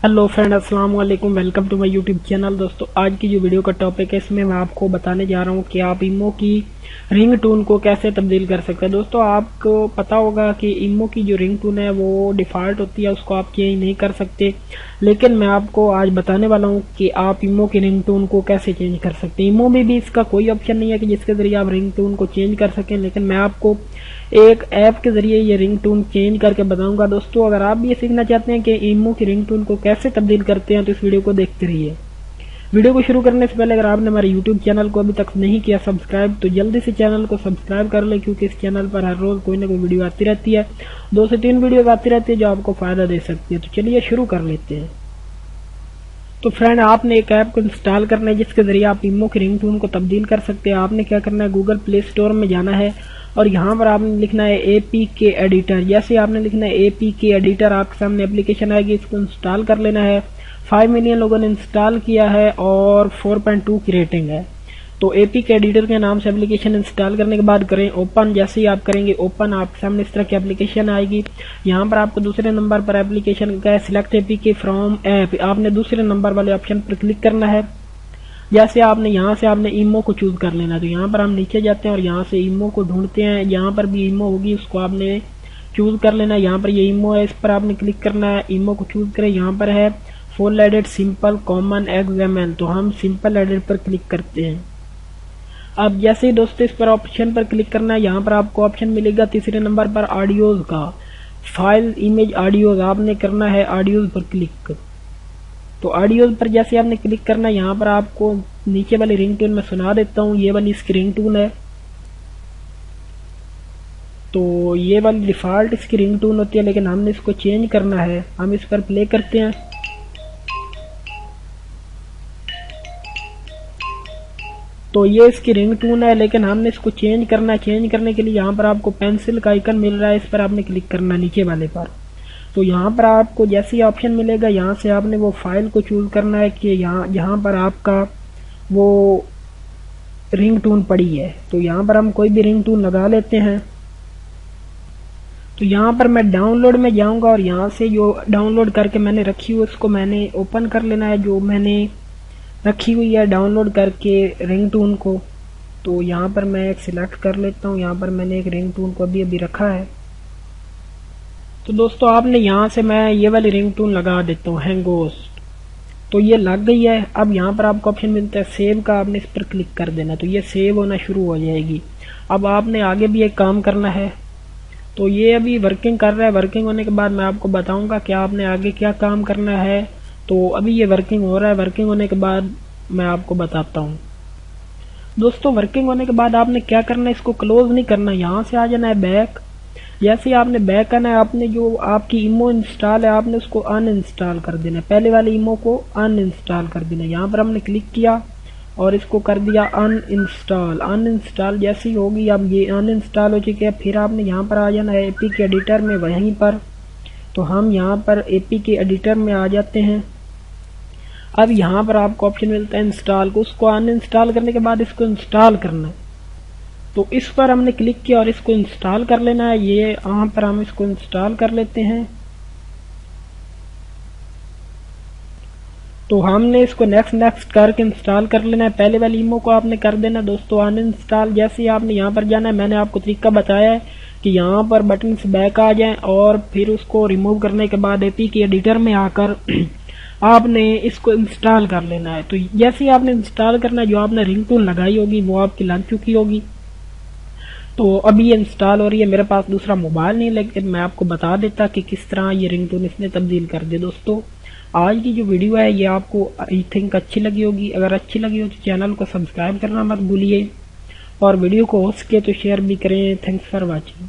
Hello friend, अस्सलाम वालेकुम। Welcome to my YouTube channel. दोस्तों, आज की जो वीडियो का टॉपिक है इसमें मैं आपको बताने जा रहा हूँ कि आप इमो की रिंग टून को कैसे तब्दील कर सकते हैं। दोस्तों, आपको पता होगा कि इमो की जो रिंग टून है वो डिफ़ॉल्ट होती है, उसको आप चेंज नहीं कर सकते। लेकिन मैं आपको आज बताने वाला हूँ कि आप इमो की रिंग टून को कैसे चेंज कर सकते हैं। इमो में भी इसका कोई ऑप्शन नहीं है कि जिसके जरिए आप रिंग टून को चेंज कर सकें, लेकिन मैं आपको एक ऐप के जरिए ये रिंग टून चेंज करके बताऊंगा। दोस्तों, अगर आप भी ये सीखना चाहते हैं कि इमो की रिंग टून को कैसे तब्दील करते हैं तो इस वीडियो को देखते रहिए। वीडियो को शुरू करने से पहले अगर आपने हमारे यूट्यूब चैनल को अभी तक नहीं किया सब्सक्राइब, तो जल्दी से चैनल को सब्सक्राइब कर ले, क्योंकि इस चैनल पर हर रोज कोई ना कोई वीडियो आती रहती है। 2 से 3 वीडियो आती रहती है जो आपको फायदा दे सकती है। तो चलिए शुरू कर लेते हैं। तो फ्रेंड, आपने एक ऐप को इंस्टॉल करना है जिसके जरिए आप इमो की रिंग टून को तब्दील कर सकते हैं। आपने क्या करना है, गूगल प्ले स्टोर में जाना है और यहाँ पर आपने लिखना है APK एडिटर। जैसे आपने लिखना है APK एडिटर, आपके सामने एप्लीकेशन आएगी, इसको इंस्टॉल कर लेना है। 5 मिलियन लोगों ने इंस्टॉल किया है और 4.2 की रेटिंग है। तो APK एडिटर के नाम से एप्लीकेशन इंस्टॉल करने के बाद करें ओपन। जैसे ही आप करेंगे ओपन, आपके सामने इस तरह की एप्लीकेशन आएगी। यहाँ पर आपको दूसरे नंबर पर एप्लीकेशन का सिलेक्ट APK फ्रॉम ऐप, आपने दूसरे नंबर वाले ऑप्शन पर क्लिक करना है। जैसे आपने यहाँ से आपने इमो को चूज कर लेना। तो यहाँ पर हम नीचे जाते हैं और यहाँ से इमो को ढूंढते हैं। यहाँ पर भी इमो होगी, उसको आपने चूज कर लेना है। यहाँ पर ये इमो है, इस पर आपने क्लिक करना है, इमो को चूज करें। यहाँ पर है full edit, simple, common, XML. तो हम सिंपल एडिट पर क्लिक करते हैं। अब जैसे ही दोस्तों इस पर ऑप्शन पर क्लिक करना है, यहाँ पर आपको ऑप्शन मिलेगा तीसरे नंबर पर ऑडियोज का, फाइल, इमेज, ऑडियोज। आपने करना है ऑडियोज पर क्लिक। तो ऑडियो पर जैसे आपने क्लिक करना है, यहाँ पर आपको नीचे वाली रिंगटोन में सुना देता हूँ। ये वाली इसकी रिंगटोन है। तो ये वाली डिफॉल्ट इसकी रिंगटोन होती है, लेकिन हमने इसको चेंज करना है। हम इस पर प्ले करते हैं। तो ये इसकी रिंगटोन है, लेकिन हमने इसको चेंज करना है। चेंज करने के लिए यहाँ पर आपको पेंसिल का आइकन मिल रहा है, इस पर आपने क्लिक करना है नीचे वाले पर। तो यहाँ पर आपको जैसे ही ऑप्शन मिलेगा, यहाँ से आपने वो फाइल को चूज करना है कि यहाँ पर आपका वो रिंगटोन पड़ी है। तो यहाँ पर हम कोई भी रिंगटोन लगा लेते हैं। तो यहाँ पर मैं डाउनलोड में जाऊंगा और यहाँ से जो डाउनलोड करके मैंने रखी हुई उसको मैंने ओपन कर लेना है, जो मैंने रखी हुई है डाउनलोड करके रिंगटोन को। तो यहाँ पर मैं एक सिलेक्ट कर लेता हूँ। यहाँ पर मैंने एक रिंगटोन को अभी रखा है। तो दोस्तों, आपने यहाँ से मैं ये वाली रिंगटोन लगा देता हूँ, हैंगोस्ट। तो ये लग गई है। अब यहाँ पर आपको ऑप्शन मिलता है सेव का, आपने इस पर क्लिक कर देना। तो ये सेव होना शुरू हो जाएगी। अब आपने आगे भी एक काम करना है। तो ये अभी वर्किंग कर रहा है। वर्किंग होने के बाद मैं आपको बताऊंगा कि आपने आगे क्या काम करना है। तो अभी ये वर्किंग हो रहा है। वर्किंग होने के बाद मैं आपको बताता हूँ। दोस्तों, वर्किंग होने के बाद आपने क्या करना है, इसको क्लोज नहीं करना, यहाँ से आ जाना है बैक। जैसे ही आपने बैक करना है, आपने जो आपकी इमो इंस्टॉल है आपने उसको अनइंस्टॉल कर देना है। पहले वाले इमो को अनइंस्टॉल कर देना है। यहाँ पर हमने क्लिक किया और इसको कर दिया अनइंस्टॉल। अनइंस्टॉल जैसी होगी, अब ये अनइंस्टॉल हो चुकी है। फिर आपने यहाँ पर आ जाना है APK एडिटर में, वहीं पर। तो हम यहाँ पर APK एडिटर में आ जाते हैं। अब यहाँ पर आपको ऑप्शन मिलता है इंस्टॉल को, उसको अनइंस्टॉल करने के बाद इसको इंस्टॉल करना है। तो इस पर हमने क्लिक किया और इसको इंस्टॉल कर लेना है। ये यहाँ पर हम इसको इंस्टॉल कर लेते हैं। तो हमने इसको नेक्स्ट करके इंस्टॉल कर लेना है। पहले वाली इमो को आपने कर देना दोस्तों अनइंस्टॉल। जैसे ही आपने यहाँ पर जाना है, मैंने आपको तरीका बताया है कि यहाँ पर बटन से बैक आ जाएं और फिर उसको रिमूव करने के बाद APK एडिटर में आकर आपने इसको इंस्टॉल कर लेना है। तो जैसे ही आपने इंस्टॉल करना है, जो आपने रिंगटोन लगाई होगी वो आपकी लग चुकी होगी। तो अभी ये इंस्टॉल हो रही है। मेरे पास दूसरा मोबाइल नहीं, लेकिन मैं आपको बता देता कि किस तरह ये रिंगटोन इसने तब्दील कर दे। दोस्तों, आज की जो वीडियो है ये आपको आई थिंक अच्छी लगी होगी। अगर अच्छी लगी हो तो चैनल को सब्सक्राइब करना मत भूलिए और वीडियो को हो सके तो शेयर भी करें। Thanks for watching.